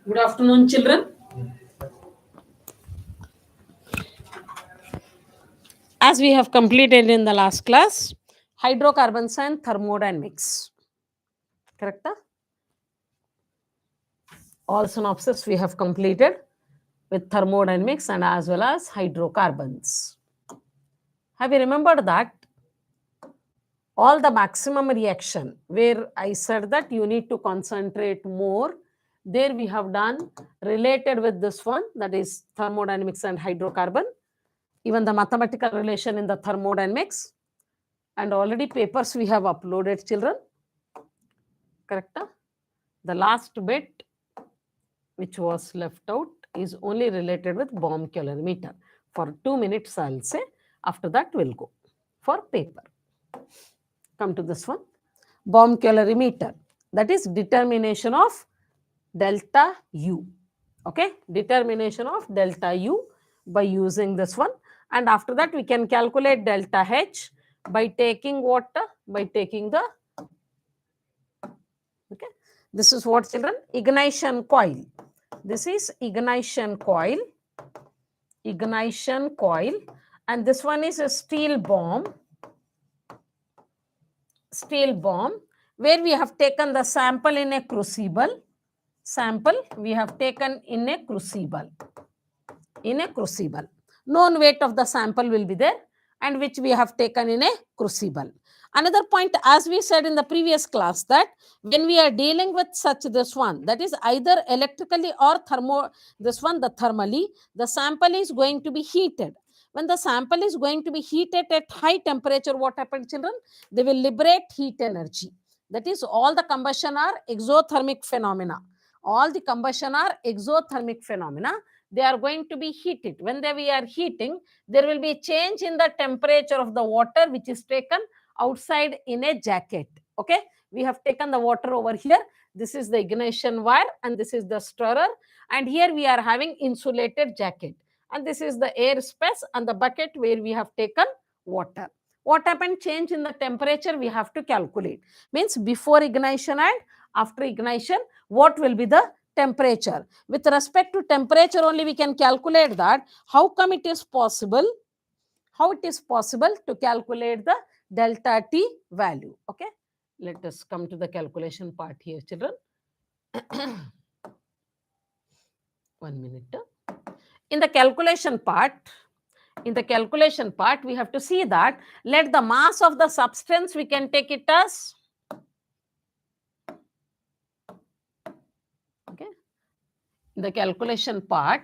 Good afternoon, children. As we have completed in the last class, hydrocarbons and thermodynamics. Correct? All synopsis we have completed with thermodynamics and as well as hydrocarbons. Have you remembered that all the maximum reaction where I said that you need to concentrate more, there we have done related with this one, that is thermodynamics and hydrocarbon, even the mathematical relation in the thermodynamics, and already papers we have uploaded, children. Correct? The last bit which was left out is only related with bomb calorimeter. For 2 minutes, I'll say. After that, we'll go for paper. Come to this one. Bomb calorimeter. That is determination of delta U. Okay? Determination of delta U by using this one. And after that, we can calculate delta H by taking what? By taking the, okay, this is what, children? Ignition coil. This is ignition coil, and this one is a steel bomb, where we have taken the sample in a crucible. We have taken in a crucible. Known weight of the sample will be there, and which we have taken in a crucible. Another point, as we said in the previous class, that when we are dealing with such this one, that is either electrically or thermally, the sample is going to be heated. When the sample is going to be heated at high temperature, what happens, children? They will liberate heat energy. That is, all the combustion are exothermic phenomena. They are going to be heated. When we are heating, there will be a change in the temperature of the water which is taken outside in a jacket. Okay, we have taken the water over here. This is the ignition wire and this is the stirrer, and here we are having insulated jacket, and this is the air space and the bucket where we have taken water. What happened? Change in the temperature we have to calculate. Means before ignition and after ignition, what will be the temperature? With respect to temperature only we can calculate that. How come it is possible? How it is possible to calculate the delta T value? Okay, let us come to the calculation part here, children. 1 minute. In the calculation part, we have to see that let the mass of the substance, we can take it as, okay, in the calculation part,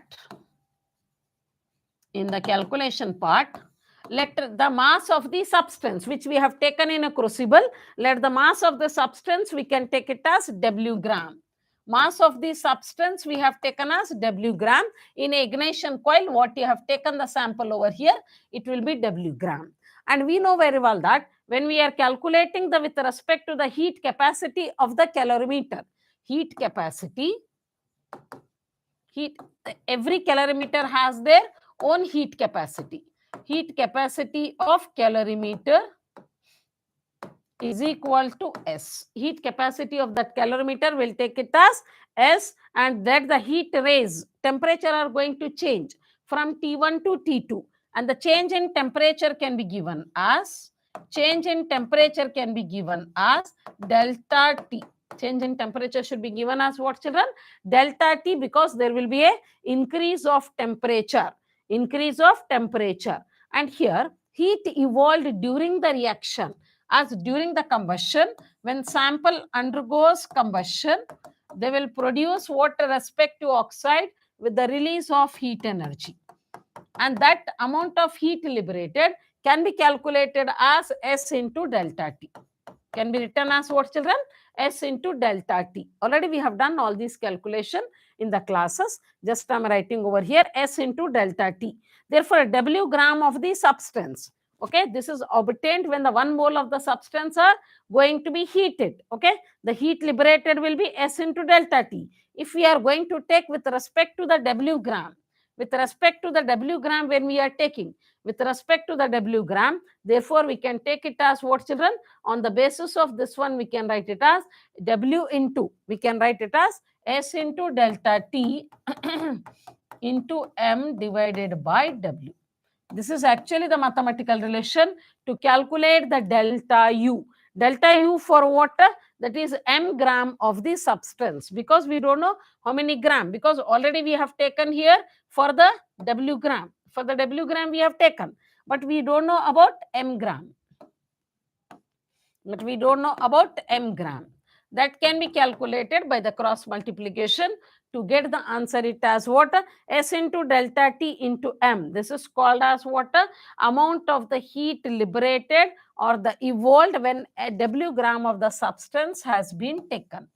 let the mass of the substance which we have taken in a crucible, let the mass of the substance, we can take it as W gram. Mass of the substance we have taken as W gram. In a ignition coil, what you have taken the sample over here, it will be W gram. And we know very well that when we are calculating the with respect to the heat capacity of the calorimeter, every calorimeter has their own heat capacity. Heat capacity of calorimeter is equal to S. Heat capacity of that calorimeter will take it as S, and that the heat rays, temperature are going to change from T1 to T2, and the change in temperature can be given as delta T. Change in temperature should be given as what, children? Delta T, because there will be a increase of temperature. And here heat evolved during the reaction. As during the combustion, when sample undergoes combustion, they will produce water respect to oxide with the release of heat energy. And that amount of heat liberated can be calculated as S into delta T. Can be written as what, children? S into delta T. Already we have done all these calculation in the classes. Just I am writing over here S into delta T. Therefore, W gram of the substance. Okay, this is obtained when the 1 mole of the substance are going to be heated. Okay, the heat liberated will be S into delta T. If we are going to take with respect to the W gram, when we are taking with respect to the W gram, therefore we can take it as what, children? On the basis of this one, we can write it as W into, we can write it as S into delta T into M divided by W. This is actually the mathematical relation to calculate the delta U. Delta U for water, that is m gram of the substance, because we don't know how many gram, because already we have taken here for the W gram. For the W gram we have taken, but we don't know about m gram. But we don't know about m gram. That can be calculated by the cross multiplication. To get the answer, it as what? S into delta T into M. This is called as what? Amount of the heat liberated or the evolved when a W gram of the substance has been taken.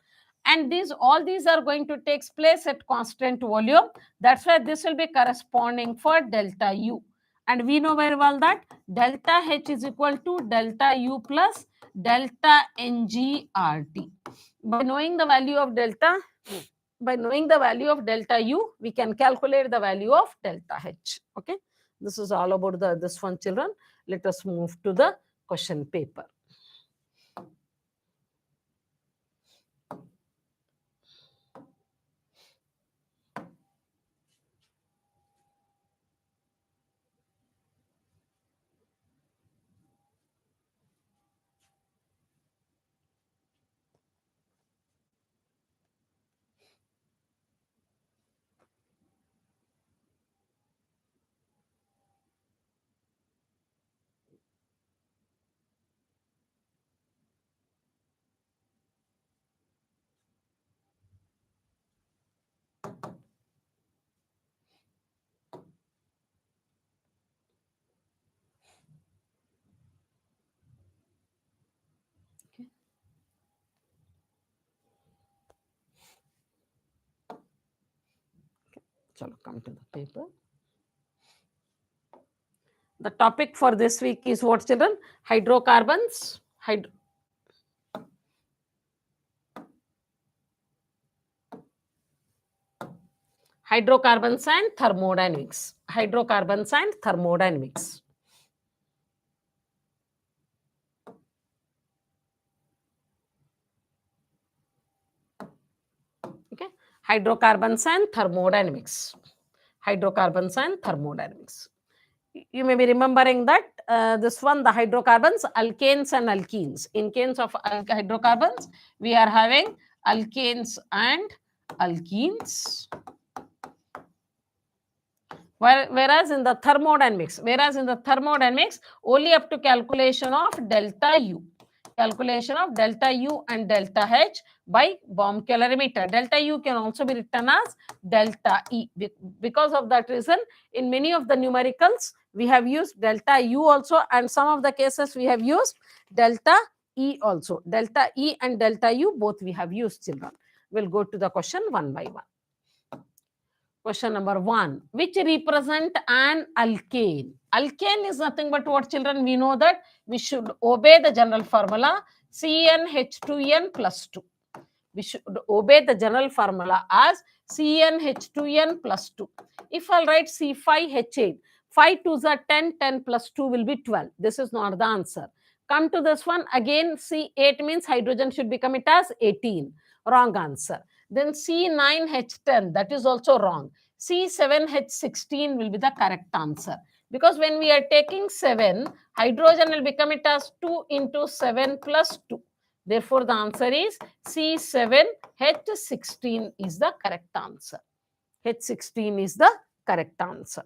And all these are going to take place at constant volume. That's why this will be corresponding for delta U. And we know very well that delta H is equal to delta U plus delta NGRT. By knowing the value of delta U, we can calculate the value of delta H. Okay, this is all about this one, children. Let us move to the question paper. Chalo, come to the paper. The topic for this week is what, children? Hydrocarbons. Hydrocarbons and thermodynamics. Hydrocarbons and thermodynamics. Okay, hydrocarbons and thermodynamics. Hydrocarbons and thermodynamics. You may be remembering that this one, the hydrocarbons, alkanes and alkenes. In case of hydrocarbons, we are having alkanes and alkenes. Whereas in the thermodynamics, only up to calculation of delta U. Calculation of delta U and delta H by bomb calorimeter. Delta U can also be written as delta E. Because of that reason, in many of the numericals, we have used delta U also, and some of the cases we have used delta E also. Delta E and delta U, both we have used, children. We'll go to the question one by one. Question number 1, which represent an alkane? Alkane is nothing but what, children? We know that we should obey the general formula CnH2n plus 2. We should obey the general formula as CnH2n plus 2. If I'll write C5H8, 5 2s are 10, 10 plus 2 will be 12. This is not the answer. Come to this one again. C8 means hydrogen should become it as 18. Wrong answer. Then C9H10, that is also wrong. C7H16 will be the correct answer. Because when we are taking 7, hydrogen will become it as 2 into 7 plus 2. Therefore, the answer is C7H16 is the correct answer. H16 is the correct answer.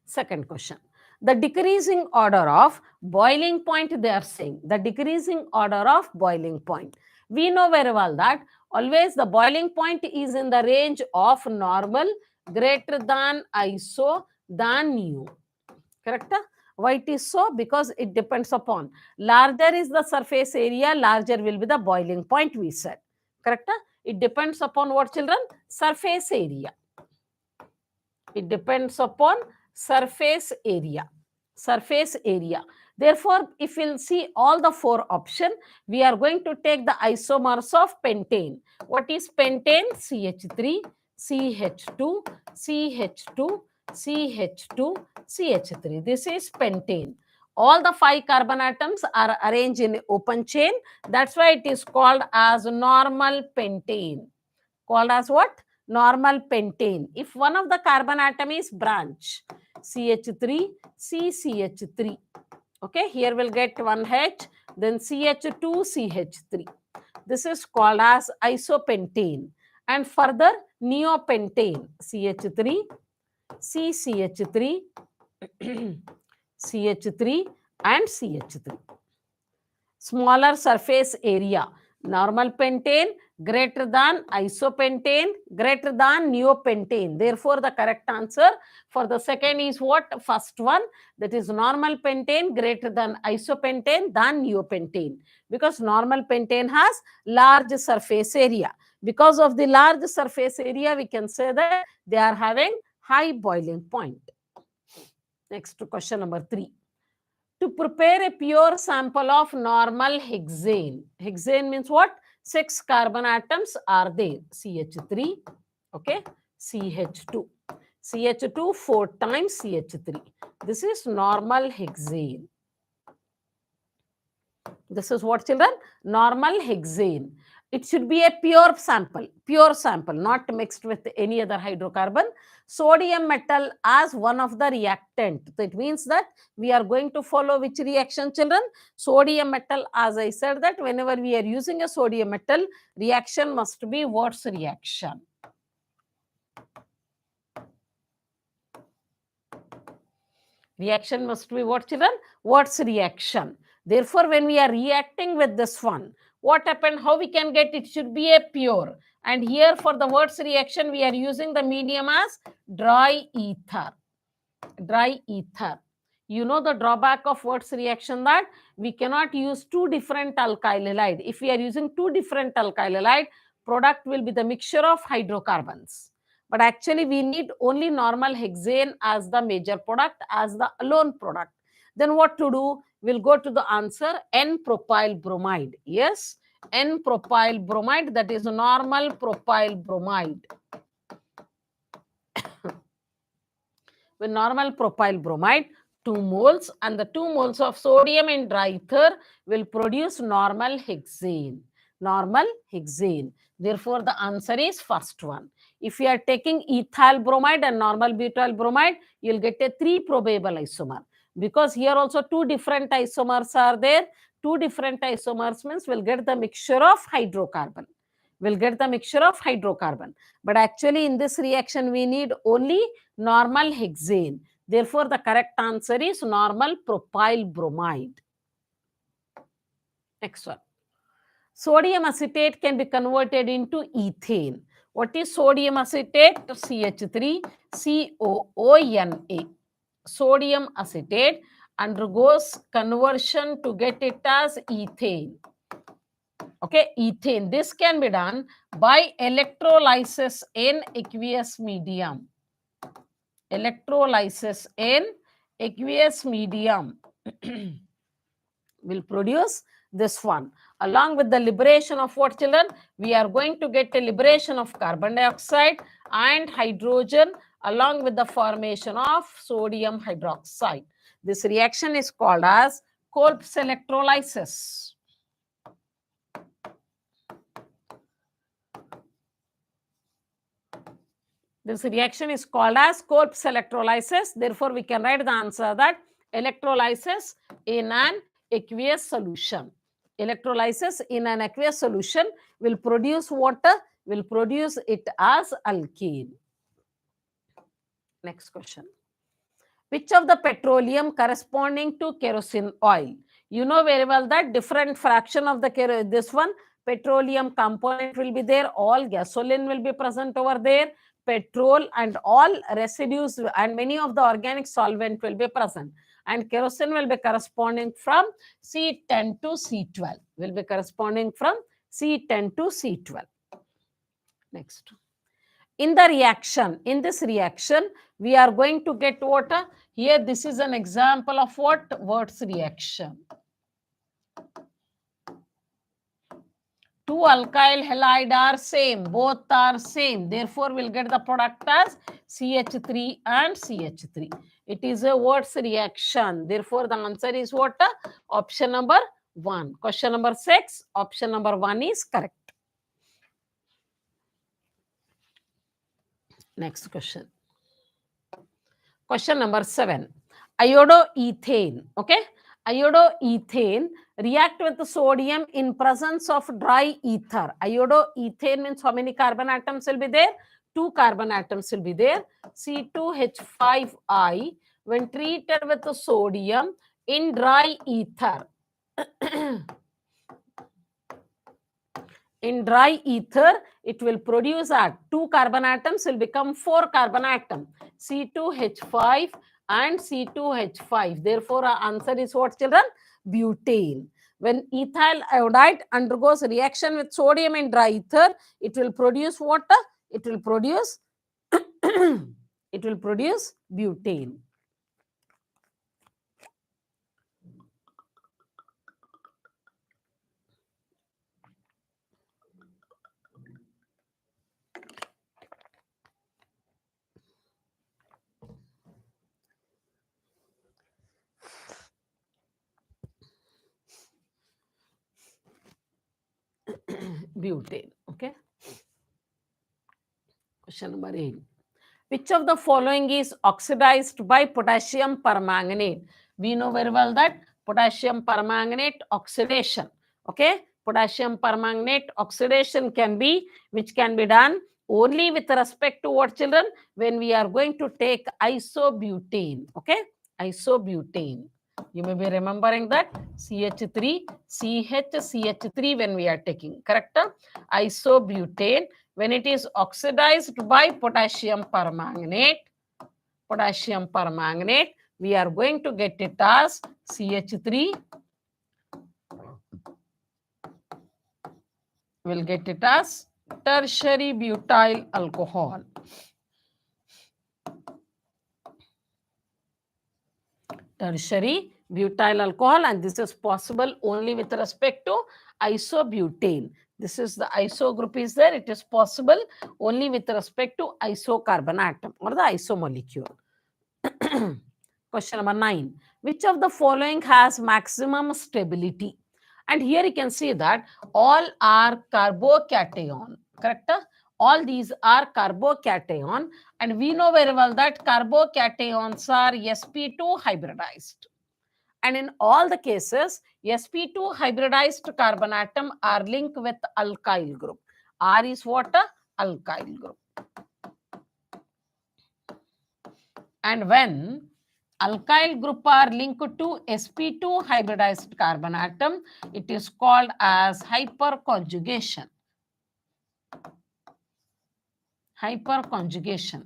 Second question. The decreasing order of boiling point, they are saying. The decreasing order of boiling point. We know very well that always the boiling point is in the range of normal, greater than iso, than nu. Correct? Why it is so? Because it depends upon larger is the surface area, larger will be the boiling point, we said. Correct? It depends upon what, children? Surface area. It depends upon surface area. Surface area. Therefore, if we'll see all the 4 options, we are going to take the isomers of pentane. What is pentane? CH3, CH2, CH2, CH2, CH3. This is pentane. All the 5 carbon atoms are arranged in open chain. That's why it is called as normal pentane. Called as what? Normal pentane. If one of the carbon atom is branch, CH3, CCH3. Okay, here we'll get one H, then CH2, CH3. This is called as isopentane. And further, neopentane, CH3, CCH3, CH3 and CH3. Smaller surface area. Normal pentane greater than isopentane greater than neopentane. Therefore, the correct answer for the second is what? First one, that is normal pentane greater than isopentane than neopentane, because normal pentane has large surface area. Because of the large surface area, we can say that they are having high boiling point. Next question number 3. To prepare a pure sample of normal hexane. Hexane means what? 6 carbon atoms are there. CH3, okay, CH2. CH2 4 times CH3. This is normal hexane. This is what, children? Normal hexane. It should be a pure sample, not mixed with any other hydrocarbon. Sodium metal as one of the reactant. So it means that we are going to follow which reaction, children? Sodium metal, as I said, that whenever we are using a sodium metal, reaction must be Watt's reaction. Reaction must be what, children? Watt's reaction. Therefore, when we are reacting with this one, what happened? How we can get it? Should be a pure. And here for the Watt's reaction, we are using the medium as dry ether. Dry ether. You know the drawback of Watt's reaction, that we cannot use 2 different alkyl halide. If we are using 2 different alkyl halide, product will be the mixture of hydrocarbons. But actually, we need only normal hexane as the major product, as the alone product. Then what to do? We'll go to the answer, N-propyl bromide. Yes, N-propyl bromide, that is normal propyl bromide. With normal propyl bromide, 2 moles, and the 2 moles of sodium in dry ether will produce normal hexane. Normal hexane. Therefore, the answer is first one. If you are taking ethyl bromide and normal butyl bromide, you'll get a 3 probable isomer. Because here also 2 different isomers are there. 2 different isomers means we'll get the mixture of hydrocarbon. We'll get the mixture of hydrocarbon. But actually in this reaction, we need only normal hexane. Therefore, the correct answer is normal propyl bromide. Next one. Sodium acetate can be converted into ethane. What is sodium acetate? CH3 COONA. Sodium acetate undergoes conversion to get it as ethane. Okay, ethane. This can be done by electrolysis in aqueous medium. Electrolysis in aqueous medium will produce this one. Along with the liberation of what, children? We are going to get a liberation of carbon dioxide and hydrogen along with the formation of sodium hydroxide. This reaction is called as Kolb's electrolysis. This reaction is called as Kolb's electrolysis. Therefore, we can write the answer that electrolysis in an aqueous solution. Electrolysis in an aqueous solution will produce water, will produce it as alkene. Next question. Which of the petroleum corresponding to kerosene oil? You know very well that different fraction of the this one petroleum component will be there. All gasoline will be present over there. Petrol and all residues and many of the organic solvent will be present, and kerosene will be corresponding from C10 to C12, will be corresponding from C10 to C12. Next. In the reaction, in this reaction, we are going to get water. Here, this is an example of what? Watt's reaction. 2 alkyl halide are same, both are same. Therefore, we'll get the product as CH3 and CH3. It is a Wurtz reaction. Therefore, the answer is what? Option number 1. Question number 6, option number 1 is correct. Next question. Question number 7. Iodoethane. Okay. Iodoethane react with the sodium in presence of dry ether. Iodoethane means how many carbon atoms will be there? 2 carbon atoms will be there. C2H5I when treated with the sodium in dry ether. In dry ether, it will produce 2 carbon atoms will become 4 carbon atom, C2H5 and C2H5. Therefore, our answer is what, children? Butane. When ethyl iodide undergoes reaction with sodium in dry ether, it will produce what? It will produce it will produce butane. Butane. Okay. Question number 8. Which of the following is oxidized by potassium permanganate? We know very well that potassium permanganate oxidation. Okay. Potassium permanganate oxidation can be, which can be done only with respect to what, children? When we are going to take isobutane. Okay. Isobutane. You may be remembering that CH3, CH3 when we are taking, correct? Isobutane, when it is oxidized by potassium permanganate, we are going to get it as CH3, we'll get it as tertiary butyl alcohol. Tertiary butyl alcohol, and this is possible only with respect to isobutane. This is the iso group is there. It is possible only with respect to isocarbon atom or the isomolecule. Question number 9. Which of the following has maximum stability? And here you can see that all are carbocation. Correct? All these are carbocation, and we know very well that carbocations are sp2 hybridized. And in all the cases, sp2 hybridized carbon atom are linked with alkyl group. R is what? Alkyl group. And when alkyl group are linked to sp2 hybridized carbon atom, it is called as hyperconjugation. Hyperconjugation.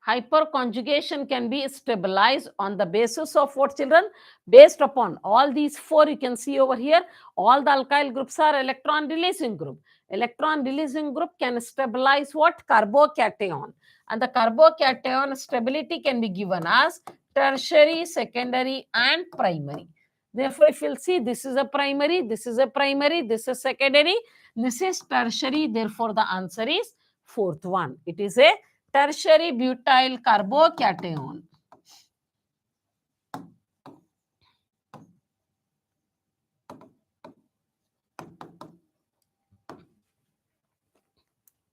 Hyperconjugation can be stabilized on the basis of what, children? Based upon all these 4 you can see over here, all the alkyl groups are electron releasing group. Electron releasing group can stabilize what? Carbocation. And the carbocation stability can be given as tertiary, secondary and primary. Therefore, if you'll see, this is a primary, this is a primary, this is secondary, this is tertiary. Therefore, the answer is 4th one. It is a tertiary butyl carbocation.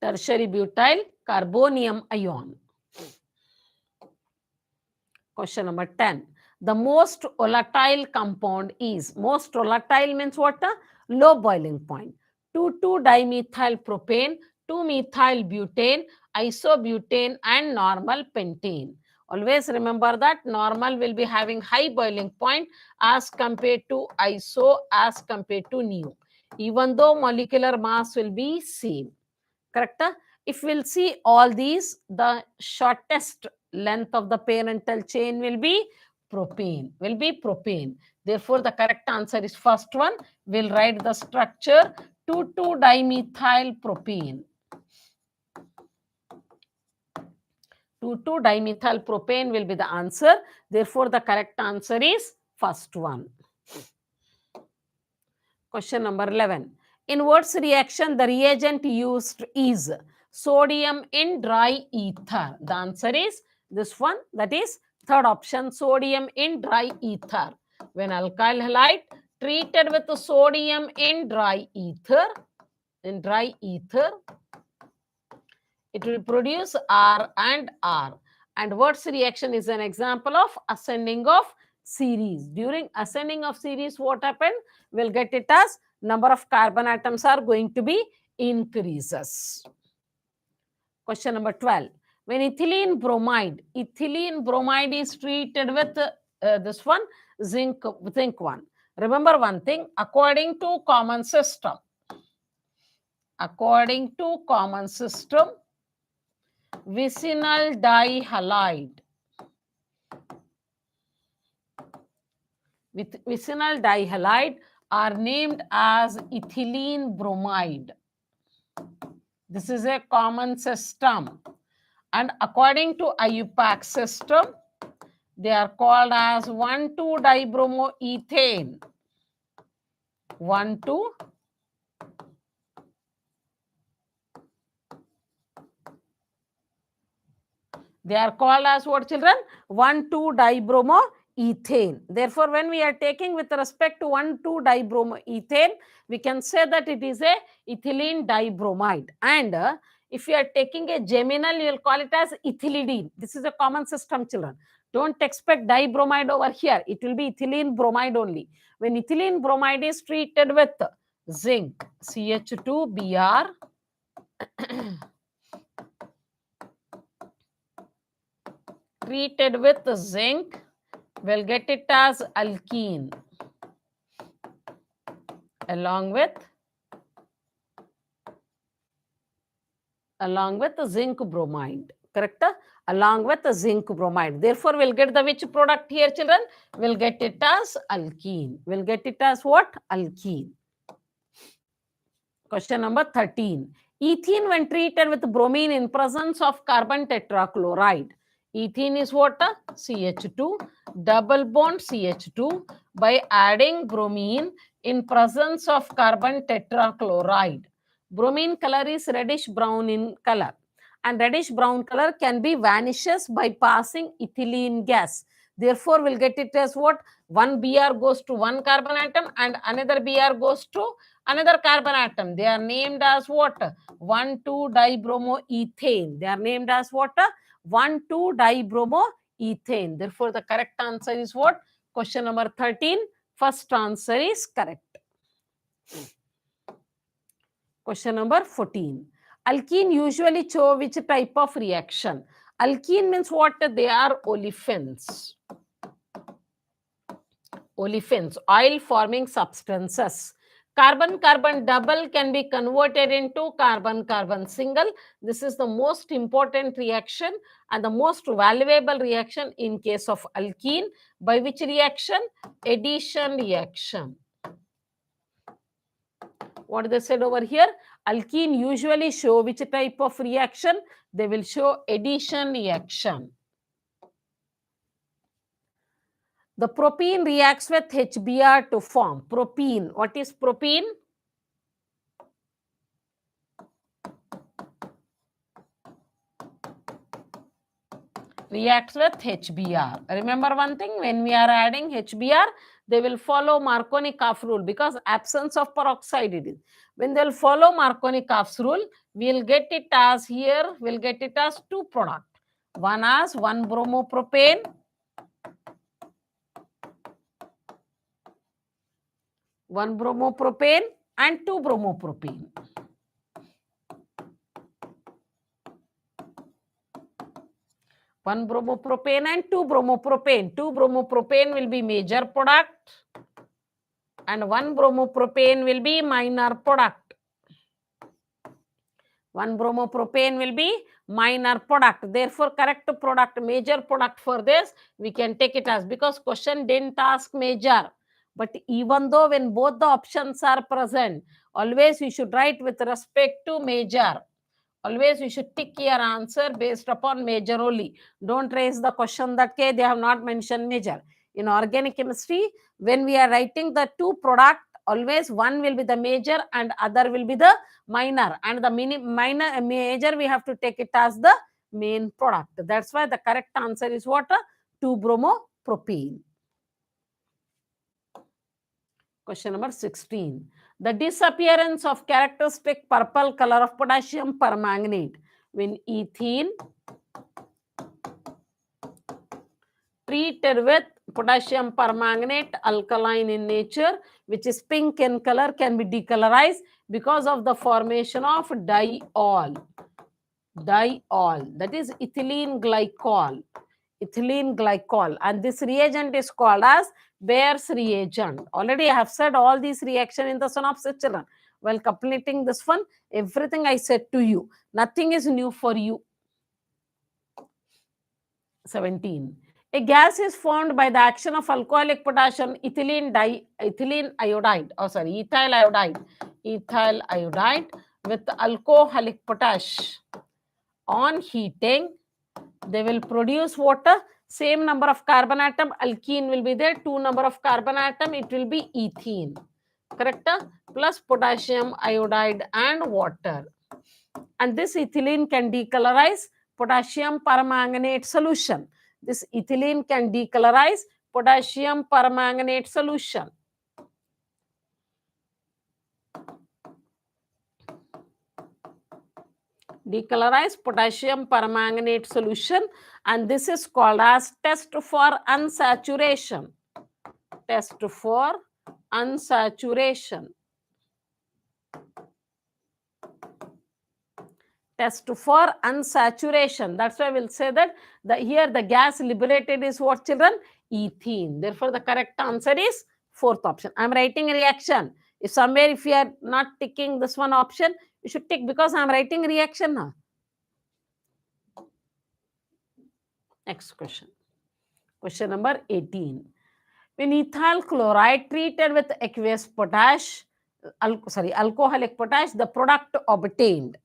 Tertiary butyl carbonium ion. Question number 10. The most volatile compound is, most volatile means what? Low boiling point. 2,2-dimethyl propane, 2-methyl butane, isobutane and normal pentane. Always remember that normal will be having high boiling point as compared to iso, as compared to nu, even though molecular mass will be same. Correct? If we'll see all these, the shortest length of the parental chain will be propane. Therefore, the correct answer is first one. We'll write the structure 2,2-dimethyl propane. 2,2-dimethyl propane will be the answer. Therefore, the correct answer is first one. Question number 11. In Wurtz reaction, the reagent used is sodium in dry ether. The answer is this one, that is Third option, sodium in dry ether. When alkyl halide treated with sodium in dry ether, it will produce R and R. And Wurtz reaction is an example of ascending of series. During ascending of series, what happened? We'll get it as number of carbon atoms are going to be increases. Question number 12. When ethylene bromide is treated with this one, zinc 1. Remember one thing, according to common system, vicinal dihalide. Vicinal dihalide are named as ethylene bromide. This is a common system. And according to IUPAC system, they are called as 1,2-dibromoethane. 1,2 They are called as what, children? 1,2-dibromoethane. Therefore, when we are taking with respect to 1,2-dibromoethane, we can say that it is a ethylene dibromide. And if you are taking a geminal, you will call it as ethylidene. This is a common system, children. Don't expect dibromide over here. It will be ethylene bromide only. When ethylene bromide is treated with zinc, CH2Br, treated with zinc, we'll get it as alkene along with zinc bromide. Correct? Along with the zinc bromide. Therefore, we'll get the which product here, children? We'll get it as alkene. We'll get it as what? Alkene. Question number 13. Ethene, when treated with bromine in presence of carbon tetrachloride. Ethene is what? CH2, double bond CH2. By adding bromine in presence of carbon tetrachloride. Bromine color is reddish brown in color. And reddish brown color can be vanishes by passing ethylene gas. Therefore, we'll get it as what? One Br goes to one carbon atom and another Br goes to another carbon atom. They are named as what? 1,2-dibromoethane. They are named as what? 1,2-dibromoethane. Therefore, the correct answer is what? Question number 13. First answer is correct. Question number 14. Alkene usually show which type of reaction? Alkene means what? They are olefins. Olefins, oil forming substances. Carbon-carbon double can be converted into carbon-carbon single. This is the most important reaction and the most valuable reaction in case of alkene. By which reaction? Addition reaction. What they said over here? Alkene usually show which type of reaction? They will show addition reaction. The propene reacts with HBr to form propene. What is propene? Reacts with HBr. Remember one thing, when we are adding HBr, they will follow Markovnikov rule because absence of peroxide it is. When they will follow Markovnikov's rule, we will get it as here, we'll get it as two product. One as 1-bromopropane. 1-bromopropane and 2-bromopropane. 1-bromopropane and 2-bromopropane. 2-bromopropane will be major product and 1-bromopropane will be minor product. 1-bromopropane will be minor product. Therefore, correct product, major product for this, we can take it as, because question didn't ask major. But even though when both the options are present, always you should write with respect to major. Always you should tick your answer based upon major only. Don't raise the question that they have not mentioned major. In organic chemistry, when we are writing the two product, always one will be the major and other will be the minor. And the major we have to take it as the main product. That's why the correct answer is what? 2-bromopropane. Question number 16. The disappearance of characteristic purple color of potassium permanganate when ethene treated with potassium permanganate, alkaline in nature, which is pink in color, can be decolorized because of the formation of diol. Diol, that is ethylene glycol. Ethylene glycol, and this reagent is called as Bayer's reagent. Already I have said all these reactions in the synopsis, children. While completing this one, everything I said to you, nothing is new for you. 17. A gas is formed by the action of alcoholic potassium ethyl iodide with alcoholic potash. On heating, they will produce water, same number of carbon atom, alkene will be there, 2 number of carbon atom, it will be ethene, correct? Plus potassium iodide and water. And this ethylene can decolorize potassium permanganate solution. This ethylene can decolorize potassium permanganate solution. Decolorize potassium permanganate solution, and this is called as test for unsaturation. Test for unsaturation. Test for unsaturation. That's why we'll say that here the gas liberated is what, children? Ethene. Therefore, the correct answer is fourth option. I'm writing reaction. If somewhere if you are not ticking this one option, you should tick because I'm writing reaction now. Next question. Question number 18. When ethyl chloride treated with aqueous potash, alcoholic potash, the product obtained.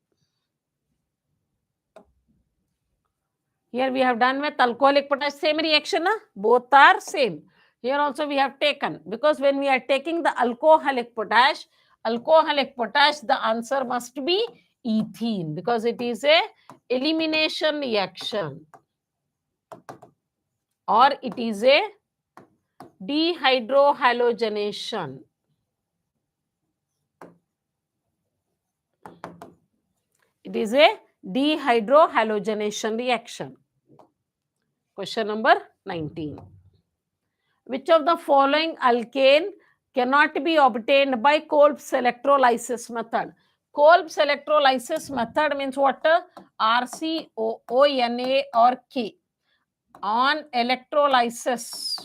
Here we have done with alcoholic potash, same reaction, both are same. Here also we have taken, because when we are taking the alcoholic potash, the answer must be ethene, because it is a elimination reaction, or it is a dehydrohalogenation. It is a dehydrohalogenation reaction. Question number 19. Which of the following alkane cannot be obtained by Kolb's electrolysis method? Kolb's electrolysis method means what? RCOONA or K. On electrolysis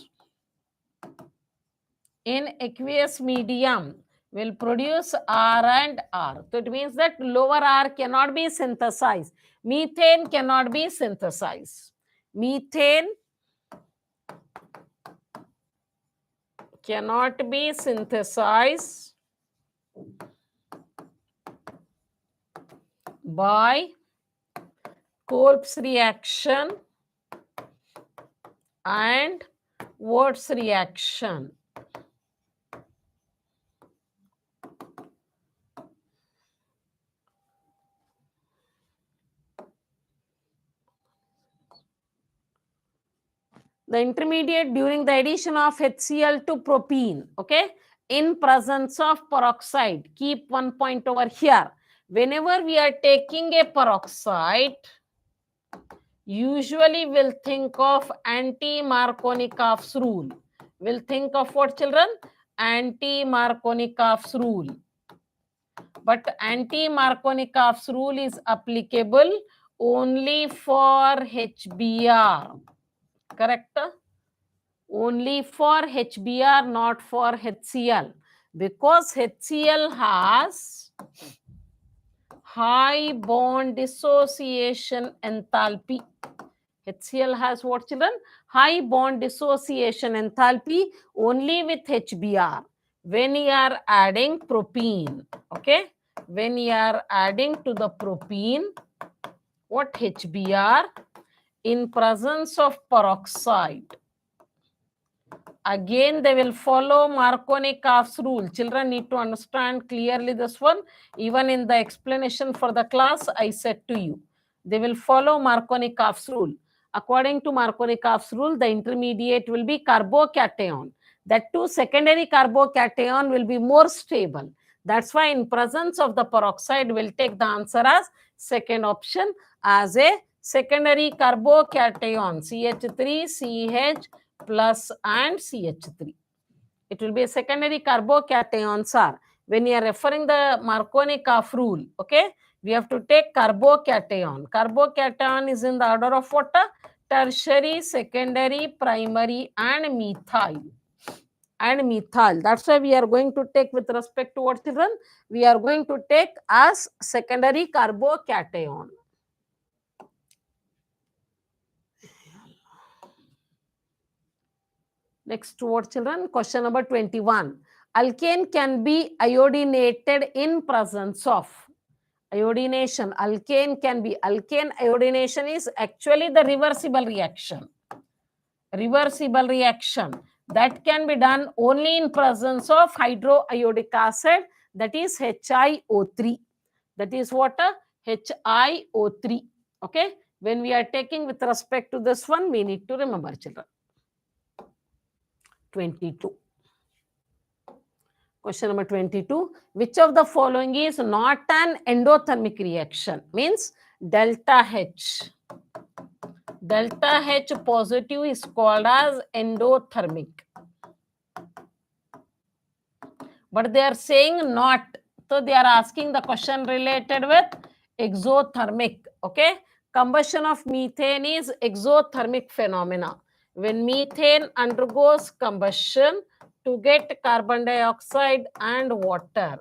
in aqueous medium will produce R and R. So it means that lower R cannot be synthesized. Methane cannot be synthesized. Methane cannot be synthesized by Kolb's reaction and Wurtz's reaction. The intermediate during the addition of HCl to propene, okay, in presence of peroxide. Keep one point over here. Whenever we are taking a peroxide, usually we'll think of anti-Markovnikov's rule. We'll think of what, children? Anti-Markovnikov's rule. But anti-Markovnikov's rule is applicable only for HBr. Correct? Only for HBr, not for HCl. Because HCl has high bond dissociation enthalpy. HCl has what, children? High bond dissociation enthalpy only with HBr. When you are adding propene, okay? When you are adding to the propene, what, HBr, in presence of peroxide, again they will follow Markovnikov's rule. Children need to understand clearly this one. Even in the explanation for the class, I said to you, they will follow Markovnikov's rule. According to Markovnikov's rule, the intermediate will be carbocation. That too, secondary carbocation will be more stable. That's why in presence of the peroxide, we'll take the answer as second option as a secondary carbocation, CH3, CH plus and CH3. It will be a secondary carbocations are. When you are referring the Markovnikov rule, okay, we have to take carbocation. Carbocation is in the order of what? Tertiary, secondary, primary, and methyl. And methyl. That's why we are going to take with respect to what, children? We are going to take as secondary carbocation. Next word, children, question number 21. Alkane can be iodinated in presence of. Iodination, alkane can be. Alkane iodination is actually the reversible reaction. Reversible reaction that can be done only in presence of hydroiodic acid, that is HiO3. That is what? HiO3. Okay. When we are taking with respect to this one, we need to remember, children. 22. Question number 22. Which of the following is not an endothermic reaction? Means delta H. Delta H positive is called as endothermic. But they are saying not. So they are asking the question related with exothermic. Okay. Combustion of methane is exothermic phenomena. When methane undergoes combustion to get carbon dioxide and water,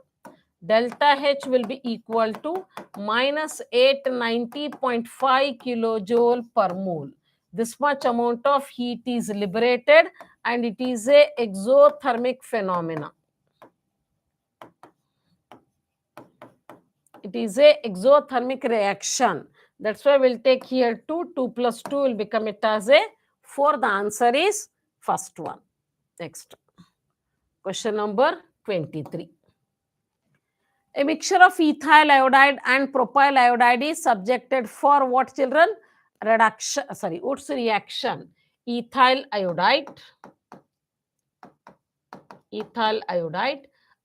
delta H will be equal to minus 890.5 kilojoule per mole. This much amount of heat is liberated and it is a exothermic phenomena. It is a exothermic reaction. That's why we'll take here 2. 2 plus 2 will become it as a 4. The answer is first one. Next. Question number 23. A mixture of ethyl iodide and propyl iodide is subjected for what, children? Reduction, Wood's reaction. Ethyl iodide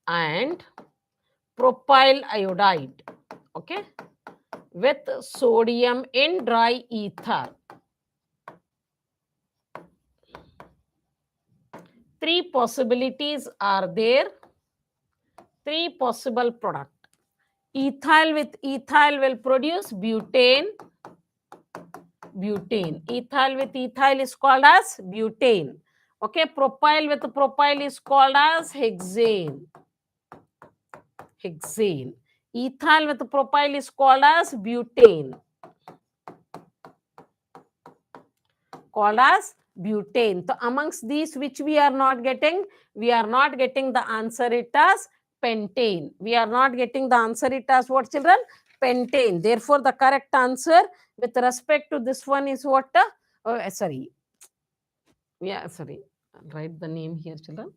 and propyl iodide, okay, with sodium in dry ether. 3 possibilities are there. 3 possible products. Ethyl with ethyl will produce butane. Ethyl with ethyl is called as butane. Okay, propyl with propyl is called as hexane. Ethyl with propyl is called as butane. So amongst these, which we are not getting? We are not getting the answer it as pentane. We are not getting the answer it as what, children? Pentane. Therefore, the correct answer with respect to this one is what? Write the name here, children.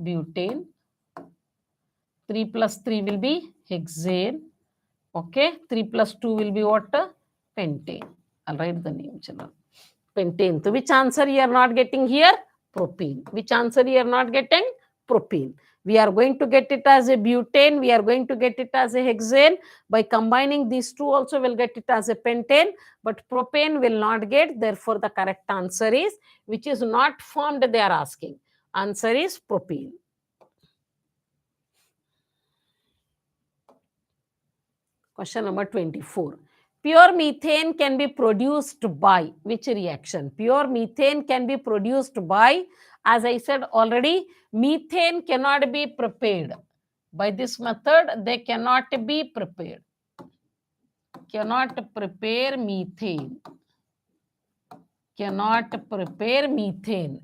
Butane. 3 plus 3 will be hexane. Okay. 3 plus 2 will be what? Pentane. I'll write the name, children. Pentane. So which answer you are not getting here? Propene. Which answer you are not getting? Propene. We are going to get it as a butane. We are going to get it as a hexane. By combining these two also, we'll get it as a pentane. But propane will not get. Therefore, the correct answer is, which is not formed, they are asking. Answer is propene. Question number 24. Pure methane can be produced by which reaction? Pure methane can be produced by, as I said already, methane cannot be prepared. By this method, they cannot be prepared. Cannot prepare methane.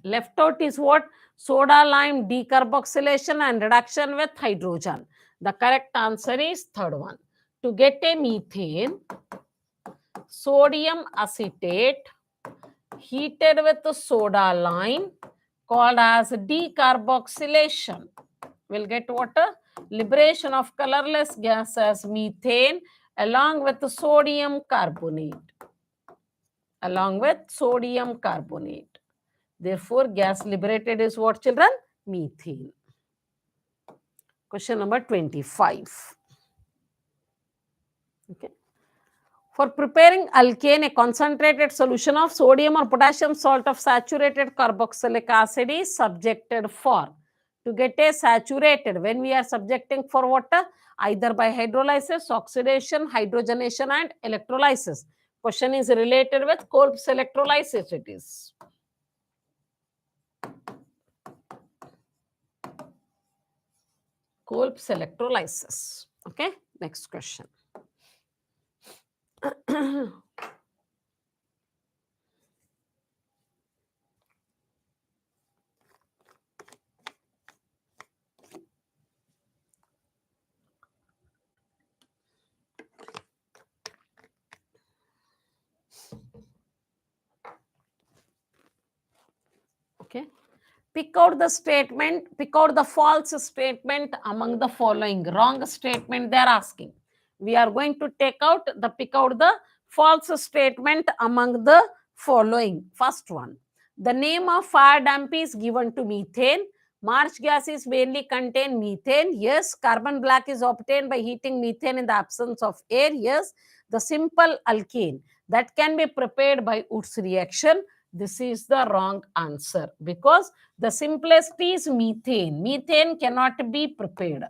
Left out is what? Soda lime decarboxylation and reduction with hydrogen. The correct answer is third one. To get a methane, sodium acetate heated with the soda lime called as decarboxylation will get water, liberation of colorless gas as methane along with the sodium carbonate. along with sodium carbonate. Therefore, gas liberated is what, children? Methane. Question number 25. Okay. For preparing alkane, a concentrated solution of sodium or potassium salt of saturated carboxylic acid is subjected for. To get a saturated, when we are subjecting for water, either by hydrolysis, oxidation, hydrogenation and electrolysis. Question is related with Kolb's electrolysis it is. Kolb's electrolysis. Okay, next question. Okay. Pick out the statement, pick out the false statement among the following. Wrong statement they are asking. We are going to pick out the false statement among the following. First one. The name of fire damp is given to methane. March gases mainly contain methane. Yes. Carbon black is obtained by heating methane in the absence of air. Yes. The simple alkane that can be prepared by Wood's reaction. This is the wrong answer because the simplest is methane. Methane cannot be prepared.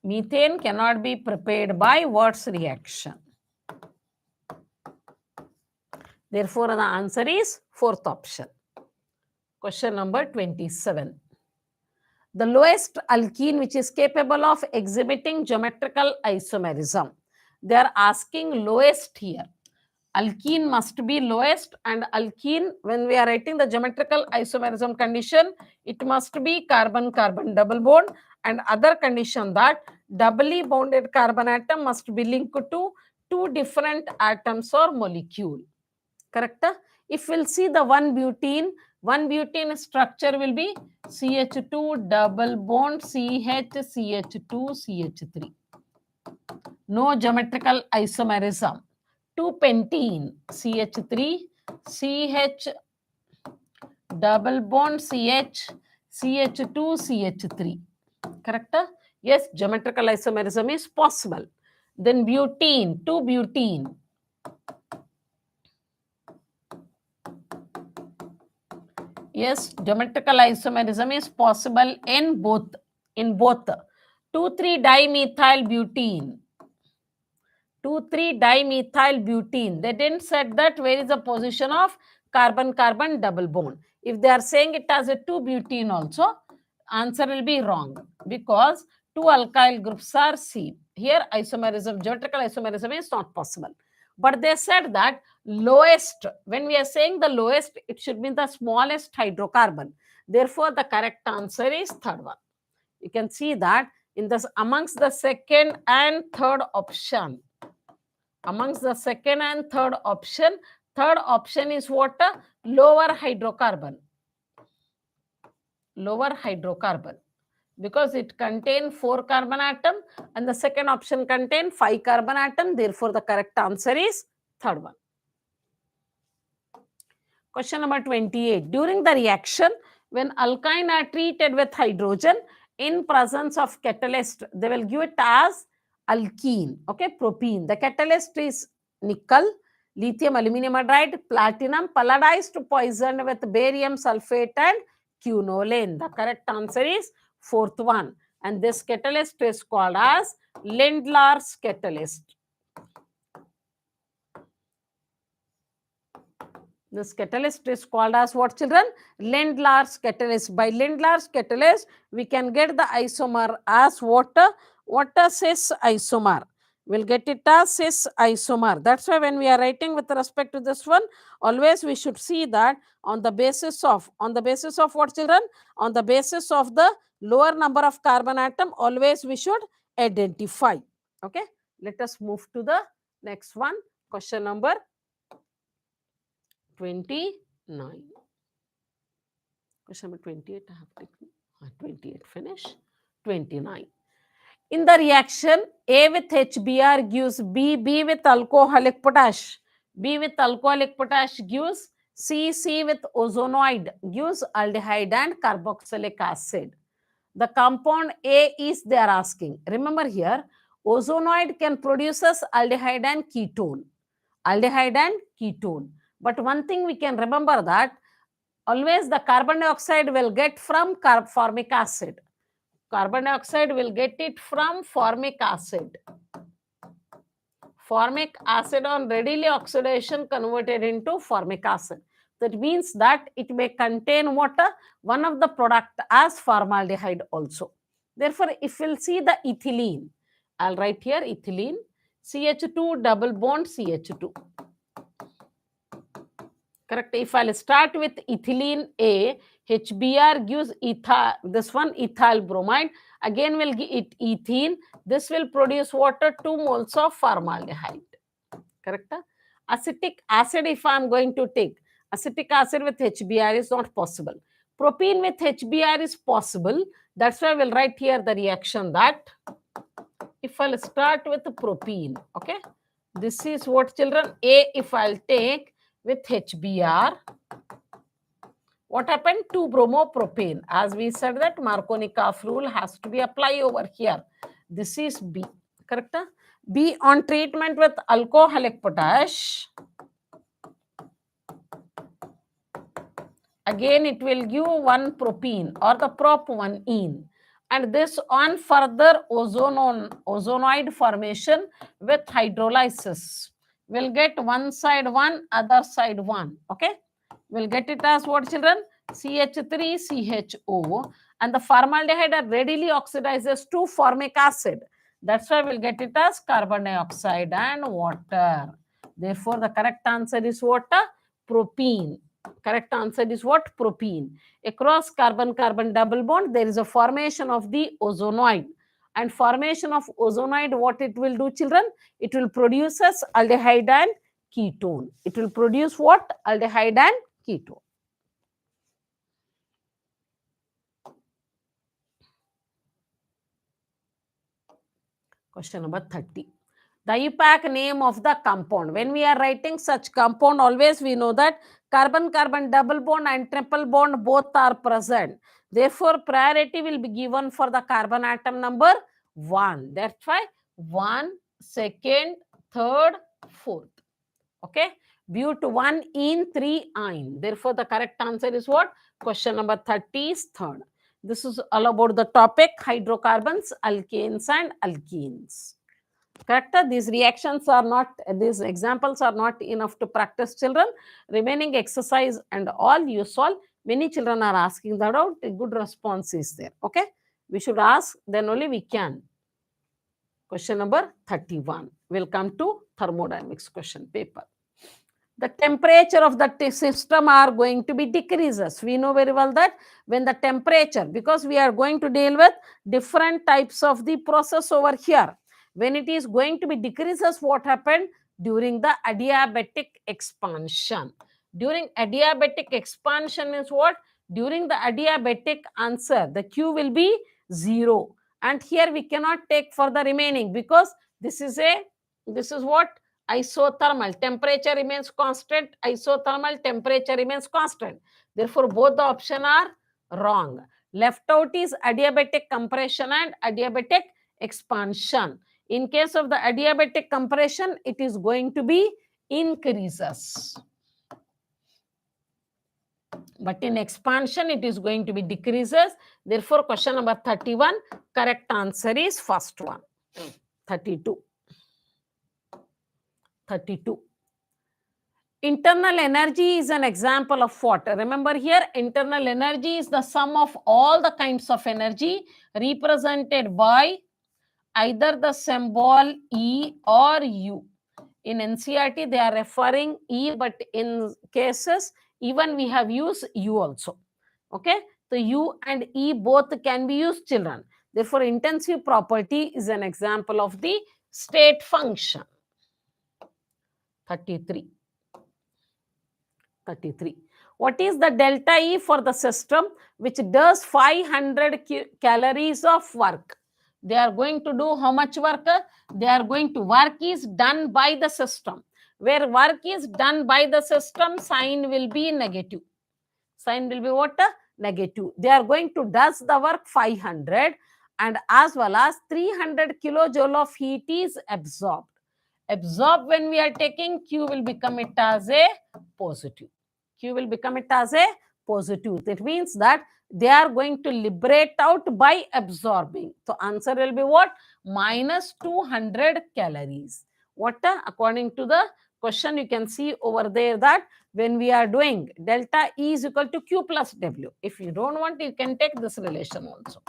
Methane cannot be prepared by Watt's reaction. Therefore, the answer is fourth option. Question number 27. The lowest alkene which is capable of exhibiting geometrical isomerism. They are asking lowest here. Alkene must be lowest, and alkene, when we are writing the geometrical isomerism condition, it must be carbon-carbon double bond, and other condition that doubly bonded carbon atom must be linked to two different atoms or molecule. Correct? If we'll see the one butene structure will be CH2 double bond CH2 CH3. No geometrical isomerism. 2-pentene CH3 CH double bond CH CH2 CH3. Correct? Yes, geometrical isomerism is possible. Then butene, 2-butene. Yes, geometrical isomerism is possible in both. 2,3-dimethyl butene. 2,3-dimethyl butene. They didn't said that where is the position of carbon-carbon double bond. If they are saying it as a 2-butene also, answer will be wrong because two alkyl groups are C. Here isomerism, geometrical isomerism is not possible. But they said that lowest, when we are saying the lowest, it should be the smallest hydrocarbon. Therefore, the correct answer is third one. You can see that in this amongst the second and third option. Amongst the second and third option is what? Lower hydrocarbon. Lower hydrocarbon. Because it contains 4 carbon atom and the second option contains 5 carbon atom. Therefore, the correct answer is third one. Question number 28. During the reaction, when alkyne are treated with hydrogen in presence of catalyst, they will give it as alkene. Okay, propene. The catalyst is nickel, lithium aluminum hydride, platinum, palladized poisoned with barium sulfate and quinoline. The correct answer is fourth one. And this catalyst is called as Lindlar's catalyst. This catalyst is called as what, children? Lindlar's catalyst. By Lindlar's catalyst, we can get the isomer as water cis isomer. We'll get it as cis isomer. That's why when we are writing with respect to this one, always we should see that on the basis of what, children? On the basis of the lower number of carbon atom, always we should identify. Okay. Let us move to the next one. Question number 29. Question number 28 I have taken. 28 finish. 29. In the reaction, A with HBr gives B, B with alcoholic potash, B with alcoholic potash gives C, C with ozonoid gives aldehyde and carboxylic acid. The compound A is they are asking. Remember here, ozonoid can produce us aldehyde and ketone. Aldehyde and ketone. But one thing we can remember that always the carbon dioxide will get from formic acid. Carbon dioxide will get it from formic acid. Formic acid on readily oxidation converted into formic acid. That means that it may contain water, one of the product as formaldehyde also. Therefore, if we'll see the ethylene, I'll write here ethylene, CH2 double bond CH2. Correct. If I'll start with ethylene A, HBr gives ethyl, this one ethyl bromide, again will give it ethene, this will produce water 2 moles of formaldehyde. Correct. Acetic acid, if I am going to take acetic acid with HBr is not possible. Propene with HBr is possible. That's why we'll write here the reaction that if I'll start with propene, okay, this is what children, A if I'll take with HBr, what happened? 2-bromopropane. As we said that Markovnikov rule has to be applied over here. This is B, correct? B on treatment with alcoholic potash, again it will give 1 propene or the prop 1 ene. And this on further ozonoid formation with hydrolysis will get one side 1, other side 1. Okay, we'll get it as what children? CH3CHO, and the formaldehyde are readily oxidizes to formic acid. That's why we'll get it as carbon dioxide and water. Therefore, the correct answer is what? Propene. Correct answer is what? Propene. Across carbon-carbon double bond, there is a formation of the ozonoid. And formation of ozonoid, what it will do, children? It will produce as aldehyde and ketone. It will produce what? Aldehyde and ketone. Question number 30. The IUPAC name of the compound. When we are writing such compound, always we know that carbon-carbon double bond and triple bond both are present. Therefore, priority will be given for the carbon atom number 1. That's why 1, 2nd, 3rd, 4th. Okay. But 1 in 3 ine. Therefore, the correct answer is what? Question number 30 is 3rd. This is all about the topic hydrocarbons, alkanes and alkenes. Correct? These reactions are not, these examples are not enough to practice children. Remaining exercise and all you solve. Many children are asking that out. A good response is there. Okay. We should ask, then only we can. Question number 31. We'll come to thermodynamics question paper. The temperature of the system are going to be decreases. We know very well that when the temperature, because we are going to deal with different types of the process over here. When it is going to be decreases, what happened? During the adiabatic expansion. During adiabatic expansion is what? During the adiabatic answer, the Q will be 0. And here we cannot take for the remaining because this is what? Isothermal. Temperature remains constant. Isothermal temperature remains constant. Therefore, both the options are wrong. Left out is adiabatic compression and adiabatic expansion. In case of the adiabatic compression, it is going to be increases. But in expansion, it is going to be decreases. Therefore, question number 31, correct answer is first one. 32. 32. Internal energy is an example of what? Remember here, internal energy is the sum of all the kinds of energy represented by either the symbol E or U. In NCERT, they are referring E, but in cases, even we have used U also. Okay, so U and E both can be used, children. Therefore, intensive property is an example of the state function. 33. 33. What is the delta E for the system which does 500 calories of work? They are going to do how much work? They are going to, work is done by the system. Where work is done by the system, sign will be negative. Sign will be what? Negative. They are going to does the work 500, and as well as 300 kilojoule of heat is absorbed. Absorbed, when we are taking, Q will become it as a positive. Q will become it as a positive. That means that they are going to liberate out by absorbing. So answer will be what? Minus 200 calories. What? According to the question, you can see over there that when we are doing delta E is equal to Q plus W. If you don't want, you can take this relation also.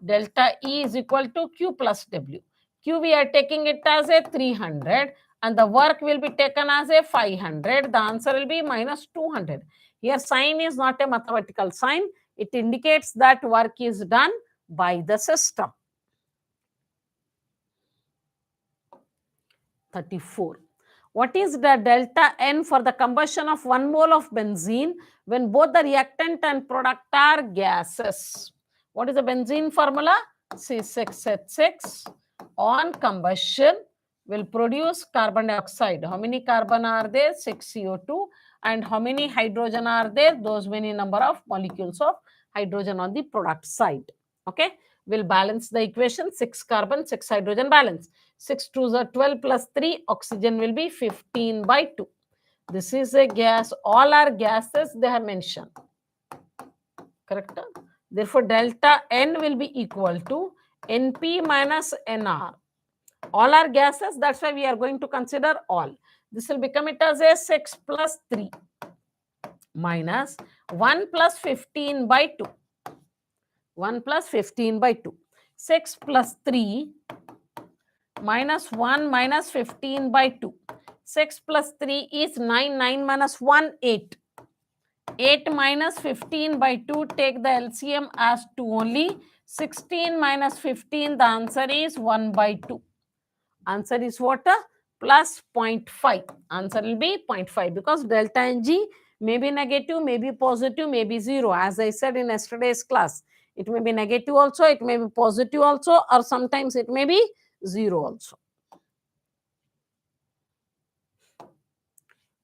Delta E is equal to Q plus W. Q we are taking it as a 300 and the work will be taken as a 500. The answer will be minus 200. Here sign is not a mathematical sign. It indicates that work is done by the system. 34. What is the delta N for the combustion of 1 mole of benzene when both the reactant and product are gases? What is the benzene formula? C6H6 on combustion will produce carbon dioxide. How many carbon are there? 6 CO2. And how many hydrogen are there? Those many number of molecules of hydrogen on the product side. Okay. We'll balance the equation. 6 carbon, 6 hydrogen balance. 6 2s are 12 plus 3. Oxygen will be 15 by 2. This is a gas. All are gases they have mentioned. Correct? Therefore, delta N will be equal to NP minus NR. All are gases. That's why we are going to consider all. This will become it as a 6 plus 3 minus 1 plus 15 by 2. 1 plus 15 by 2. 6 plus 3 minus 1 minus 15 by 2. 6 plus 3 is 9. 9 minus 1, 8. 8 minus 15 by 2, take the LCM as 2 only. 16 minus 15, the answer is 1 by 2. Answer is what? Plus 0.5. Answer will be 0.5 because delta Ng may be negative, may be positive, may be 0. As I said in yesterday's class, it may be negative also, it may be positive also, or sometimes it may be 0 also.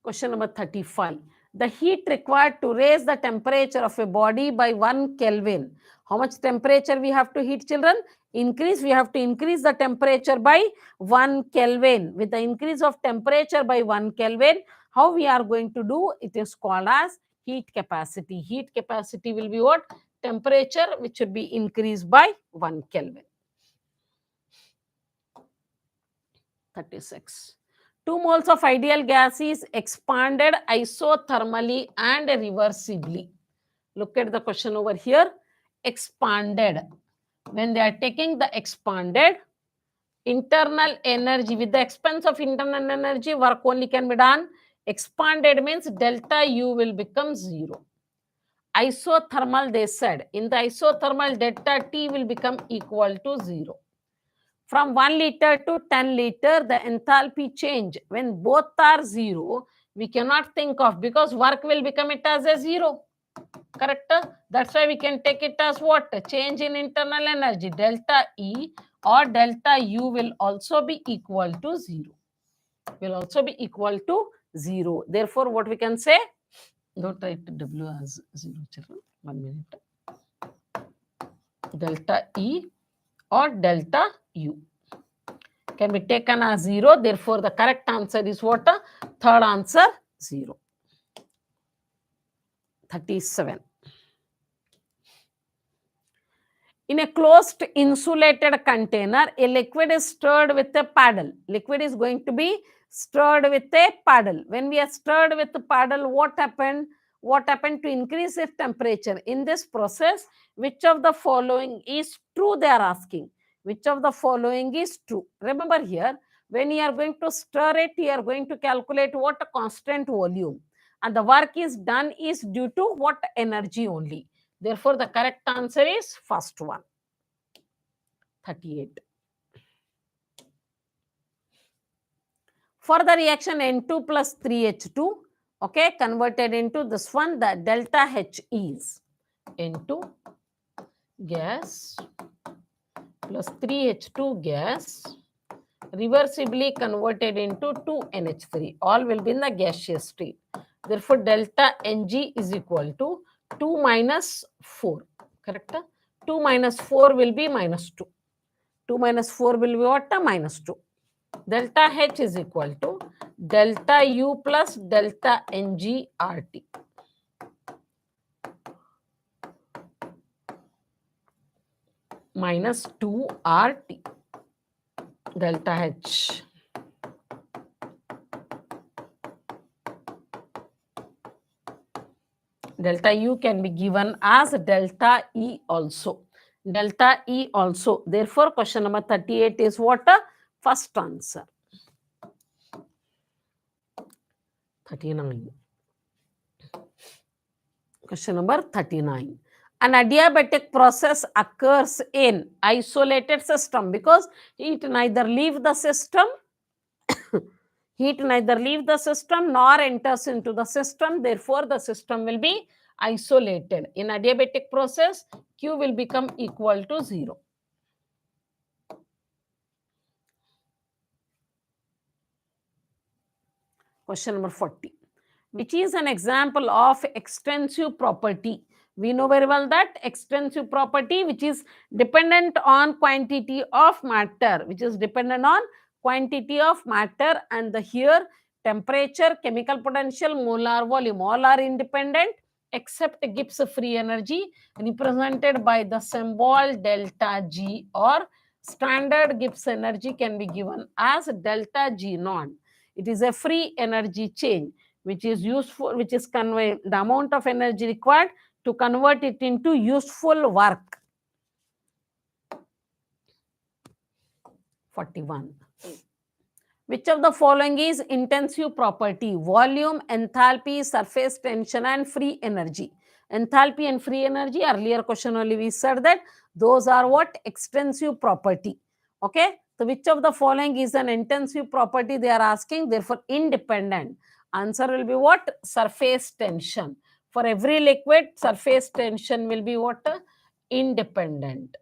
Question number 35. The heat required to raise the temperature of a body by 1 Kelvin. How much temperature we have to heat, children? Increase. We have to increase the temperature by 1 Kelvin. With the increase of temperature by 1 Kelvin, how we are going to do? It is called as heat capacity. Heat capacity will be what? Temperature which should be increased by 1 Kelvin. 36. 2 moles of ideal gas is expanded isothermally and reversibly. Look at the question over here. Expanded. When they are taking the expanded, internal energy, with the expense of internal energy, work only can be done. Expanded means delta U will become 0. Isothermal, they said, in the isothermal, delta T will become equal to 0. From 1 liter to 10 liter, the enthalpy change, when both are 0, we cannot think of, because work will become it as a 0. Correct? That's why we can take it as what? Change in internal energy. Delta E or delta U will also be equal to 0. Will also be equal to 0. Therefore, what we can say? Don't write W as 0, children. 1 minute. Delta E or delta U can be taken as 0. Therefore, the correct answer is what? Third answer, 0. 37. In a closed insulated container, a liquid is stirred with a paddle. Liquid is going to be stirred with a paddle. When we are stirred with the paddle, what happened? What happened to increase its temperature? In this process, which of the following is true? They are asking. Which of the following is true? Remember here, when you are going to stir it, you are going to calculate what? A constant volume. And the work is done is due to what? Energy only. Therefore, the correct answer is first one. 38. For the reaction N2 plus 3H2, okay, converted into this one, the delta H is N2 gas plus 3H2 gas reversibly converted into 2NH3. All will be in the gaseous state. Therefore, delta Ng is equal to 2 minus 4. Correct? 2 minus 4 will be minus 2. 2 minus 4 will be what? Minus 2. Delta H is equal to delta U plus delta Ng RT. Minus 2 RT. Delta H. Delta U can be given as delta E also. Delta E also. Therefore, question number 38 is what? First answer. 39. Question number 39. An adiabatic process occurs in isolated system because it neither leave the system heat neither leave the system nor enters into the system. Therefore, the system will be isolated. In adiabatic process, Q will become equal to 0. Question number 40. Which is an example of extensive property? We know very well that extensive property which is dependent on quantity of matter, and the here temperature, chemical potential, molar volume, all are independent except Gibbs free energy represented by the symbol delta G, or standard Gibbs energy can be given as delta G naught. It is a free energy change which is useful, which is the amount of energy required to convert it into useful work. 41. Which of the following is intensive property? Volume, enthalpy, surface tension, and free energy. Enthalpy and free energy, earlier question only we said that those are what? Extensive property. Okay. So which of the following is an intensive property they are asking? Therefore, independent. Answer will be what? Surface tension. For every liquid, surface tension will be what? Independent.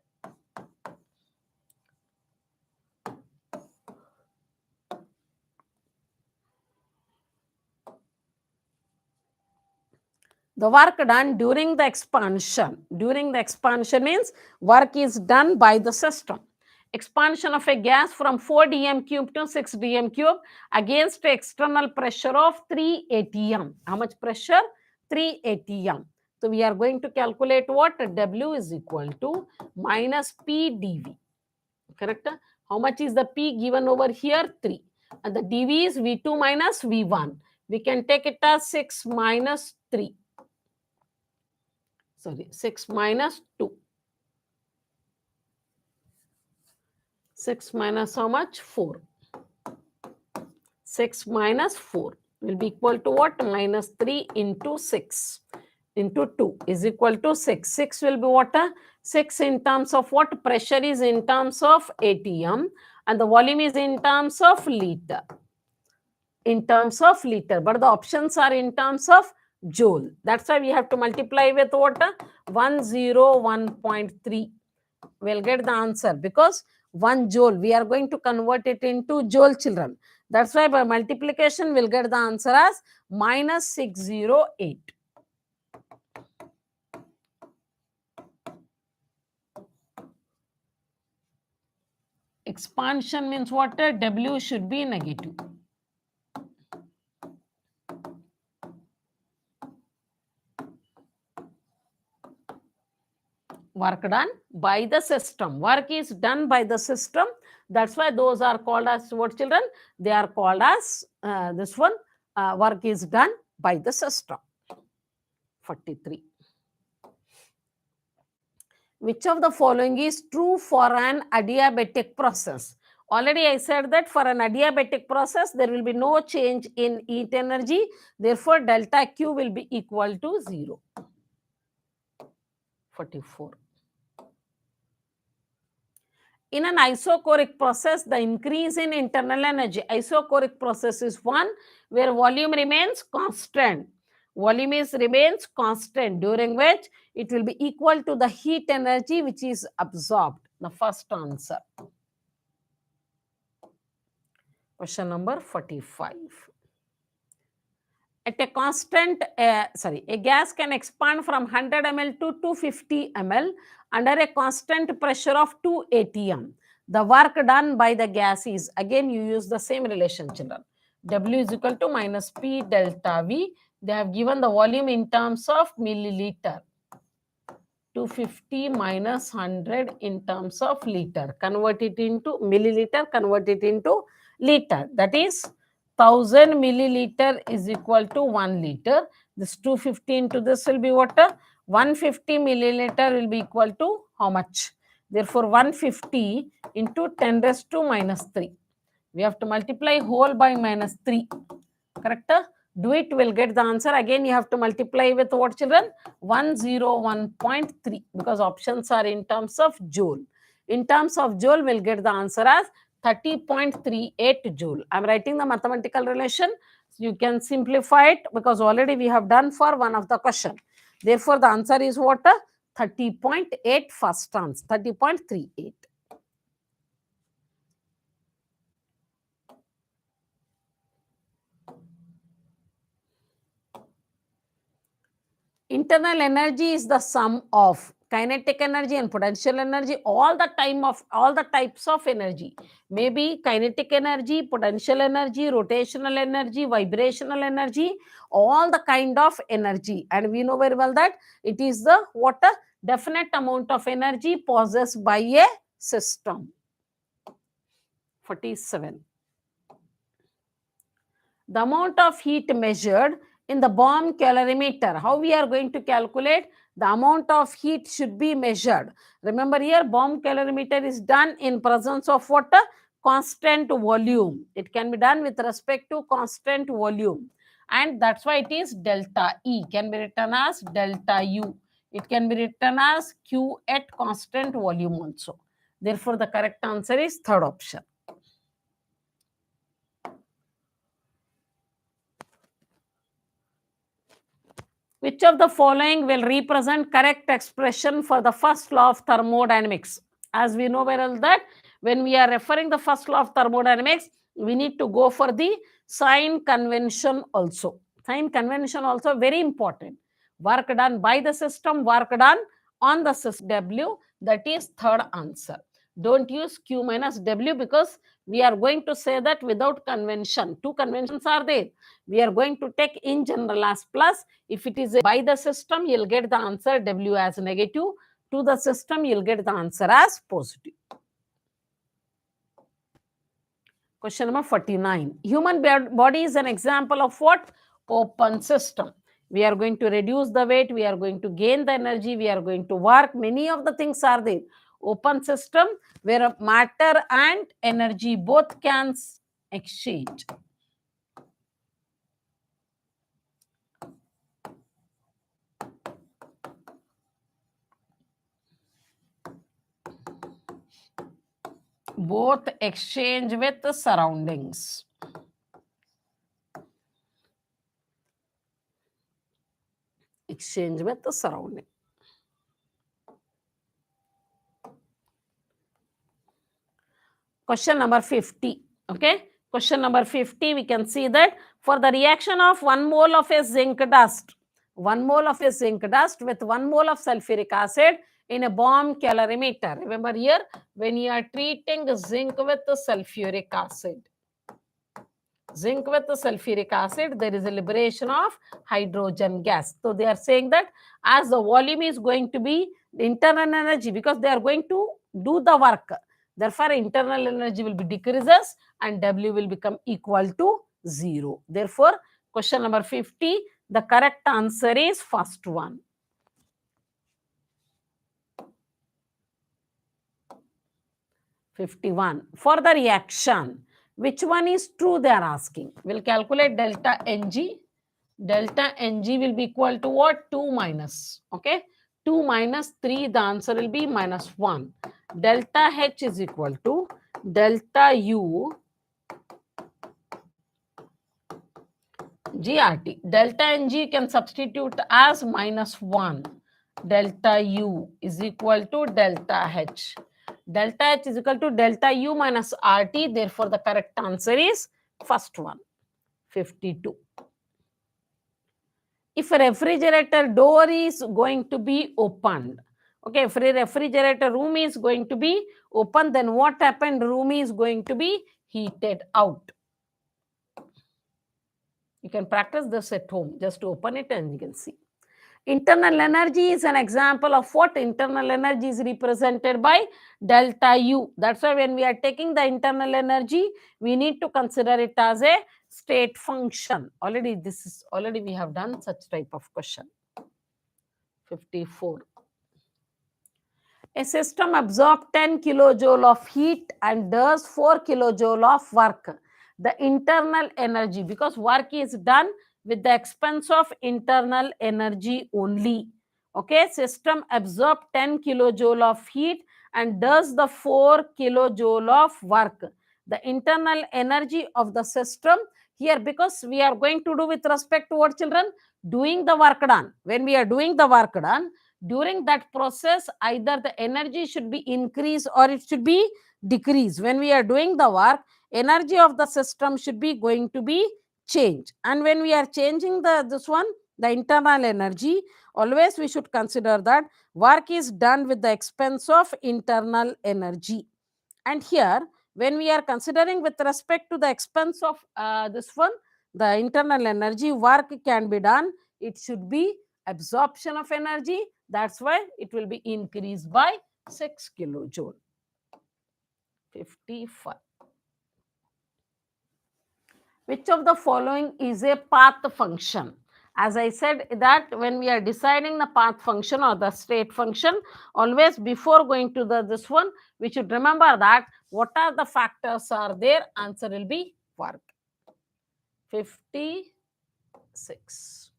The work done during the expansion. During the expansion means work is done by the system. Expansion of a gas from 4 dm cube to 6 dm cube against external pressure of 3 atm. How much pressure? 3 atm. So we are going to calculate what? W is equal to minus P dV. Correct? How much is the P given over here? 3. And the dV is V2 minus V1. We can take it as 6 minus 3. 6 minus 2. 6 minus how much? 4. 6 minus 4 will be equal to what? Minus 3 into 6 into 2 is equal to 6. 6 will be what? 6 in terms of what? Pressure is in terms of atm and the volume is in terms of liter. In terms of liter, but the options are in terms of joule. That's why we have to multiply with what? 101.3. We'll get the answer because 1 joule, we are going to convert it into joule, children. That's why by multiplication, we'll get the answer as minus 608. Expansion means what? W should be negative. Work done by the system. Work is done by the system. That's why those are called as what, children? They are called as this one. Work is done by the system. 43. Which of the following is true for an adiabatic process? Already I said that for an adiabatic process, there will be no change in heat energy. Therefore, delta Q will be equal to 0. 44. In an isochoric process, the increase in internal energy. Isochoric process is one where volume remains constant. Volume remains constant, during which it will be equal to the heat energy which is absorbed. the first answer. Question number 45. At a constant, a gas can expand from 100 ml to 250 ml under a constant pressure of 2 atm. The work done by the gas is, again you use the same relation, children. W is equal to minus P delta V. They have given the volume in terms of milliliter. 250 minus 100 in terms of liter. Convert it into milliliter, convert it into liter. That is 1000 milliliter is equal to 1 liter. This 250 into this will be what? 150 milliliter will be equal to how much? Therefore, 150 into 10 raised to minus 3. We have to multiply whole by minus 3. Correct? Do it, will get the answer. Again, you have to multiply with what, children? 101.3, because options are in terms of joule. In terms of joule, we'll get the answer as 30.38 joule. I'm writing the mathematical relation. You can simplify it because already we have done for one of the question. Therefore, the answer is what? 30.8 first answer, 30.38. Internal energy is the sum of kinetic energy and potential energy, all the types of energy. Maybe kinetic energy, potential energy, rotational energy, vibrational energy, all the kind of energy. And we know very well that it is the what? A definite amount of energy possessed by a system. 47. The amount of heat measured in the bomb calorimeter. How we are going to calculate? The amount of heat should be measured. Remember here, bomb calorimeter is done in presence of what? Constant volume. It can be done with respect to constant volume. And that's why it is delta E. Can be written as delta U. It can be written as Q at constant volume also. Therefore, the correct answer is third option. Which of the following will represent correct expression for the first law of thermodynamics? As we know well that when we are referring the first law of thermodynamics, we need to go for the sign convention also. Sign convention also very important. Work done by the system, work done on the system. W, that is third answer. Don't use Q minus W because we are going to say that without convention. Two conventions are there. We are going to take in general as plus. If it is by the system, you'll get the answer W as negative. To the system, you'll get the answer as positive. Question number 49. Human body is an example of what? Open system. We are going to reduce the weight. We are going to gain the energy. We are going to work. Many of the things are there. Open system where matter and energy both can exchange. Both exchange with the surroundings. Exchange with the surrounding. Question number 50. Okay. Question number 50, we can see that for the reaction of 1 mole of a zinc dust, 1 mole of a zinc dust with 1 mole of sulfuric acid in a bomb calorimeter. Remember here, when you are treating zinc with the sulfuric acid, zinc with the sulfuric acid, there is a liberation of hydrogen gas. So they are saying that as the volume is going to be the internal energy, because they are going to do the work, therefore internal energy will be decreases and W will become equal to 0. Therefore, question number 50, the correct answer is first one. 51. For the reaction, which one is true they are asking? We'll calculate delta Ng. Delta Ng will be equal to what? 2 minus. Okay. 2 minus 3, the answer will be minus 1. Delta H is equal to delta U GRT. Delta Ng you can substitute as minus 1. Delta U is equal to delta H. Delta H is equal to delta U minus RT. Therefore, the correct answer is first one, 52. If a refrigerator door is going to be opened, okay, if a refrigerator room is going to be open, then what happened? Room is going to be heated out. You can practice this at home. Just open it and you can see. Internal energy is an example of what? Internal energy is represented by delta U. That's why when we are taking the internal energy, we need to consider it as a state function. Already we have done such type of question. 54. A system absorbs 10 kilojoule of heat and does 4 kilojoule of work. The internal energy, because work is done with the expense of internal energy only. Okay, system absorbs 10 kilojoule of heat and does the 4 kilojoule of work. The internal energy of the system here, because we are going to do with respect to what, children? Doing the work done. When we are doing the work done, during that process, either the energy should be increased or it should be decreased. When we are doing the work, energy of the system should be going to be changed. And when we are changing the internal energy, always we should consider that work is done with the expense of internal energy. And here, when we are considering with respect to the expense of the internal energy, work can be done. It should be absorption of energy. That's why it will be increased by 6 kilojoule. 55. Which of the following is a path function? As I said that when we are deciding the path function or the state function, always before going to this one, we should remember that what are the factors are there? Answer will be work. 56.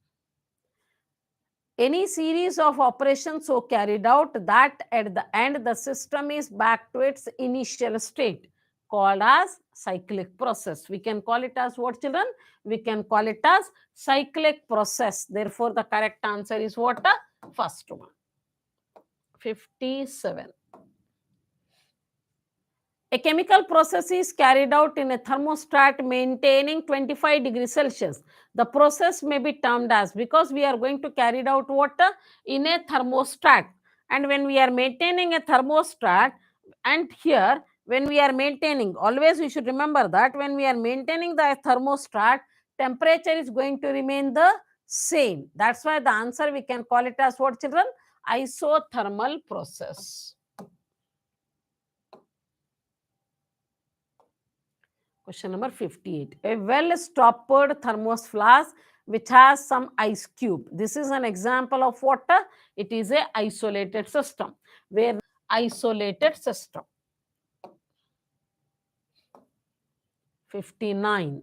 Any series of operations so carried out that at the end the system is back to its initial state, called as cyclic process. We can call it as what, children? We can call it as cyclic process. Therefore, the correct answer is what? The first one. 57. A chemical process is carried out in a thermostat maintaining 25 degrees Celsius. The process may be termed as, because we are going to carry it out what? In a thermostat. And when we are maintaining a thermostat, and here when we are maintaining, always we should remember that when we are maintaining the thermostat, temperature is going to remain the same. That's why the answer we can call it as what, children? Isothermal process. Question number 58. A well-stoppered thermos flask which has some ice cube. This is an example of what? It is a isolated system. Where isolated system. 59.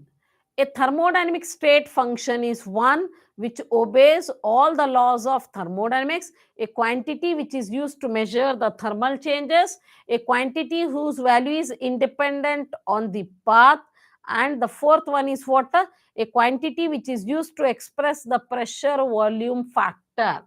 A thermodynamic state function is one which obeys all the laws of thermodynamics, a quantity which is used to measure the thermal changes, a quantity whose value is independent on the path, and the fourth one is what? A quantity which is used to express the pressure volume factor.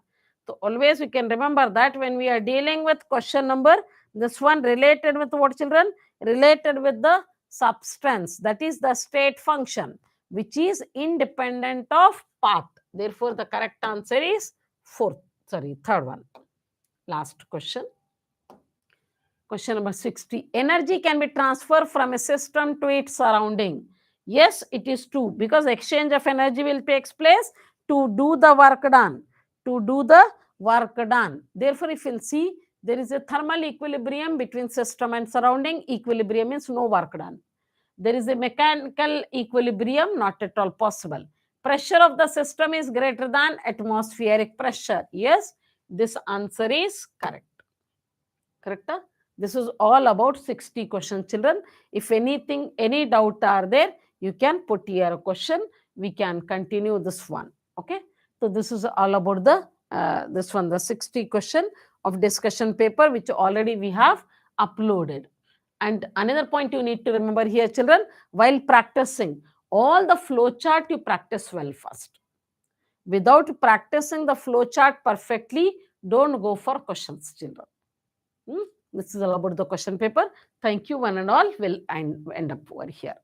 So always we can remember that when we are dealing with question number, this one related with what, children? Related with the substance, that is the state function, which is independent of path. Therefore, the correct answer is third one. Last question. Question number 60. Energy can be transferred from a system to its surrounding. Yes, it is true, because exchange of energy will take place to do the work done. To do the work done. Therefore, if you'll see, there is a thermal equilibrium between system and surrounding. Equilibrium means no work done. There is a mechanical equilibrium, not at all possible. Pressure of the system is greater than atmospheric pressure. Yes, this answer is correct. Correct? This is all about 60 questions, children. If anything, any doubt are there, you can put here a question. We can continue this one. Okay. So this is all about the the 60 question of discussion paper, which already we have uploaded. And another point you need to remember here, children, while practicing, all the flow chart you practice well first. Without practicing the flow chart perfectly, don't go for questions, children. This is all about the question paper. Thank you one and all. We'll end up over here.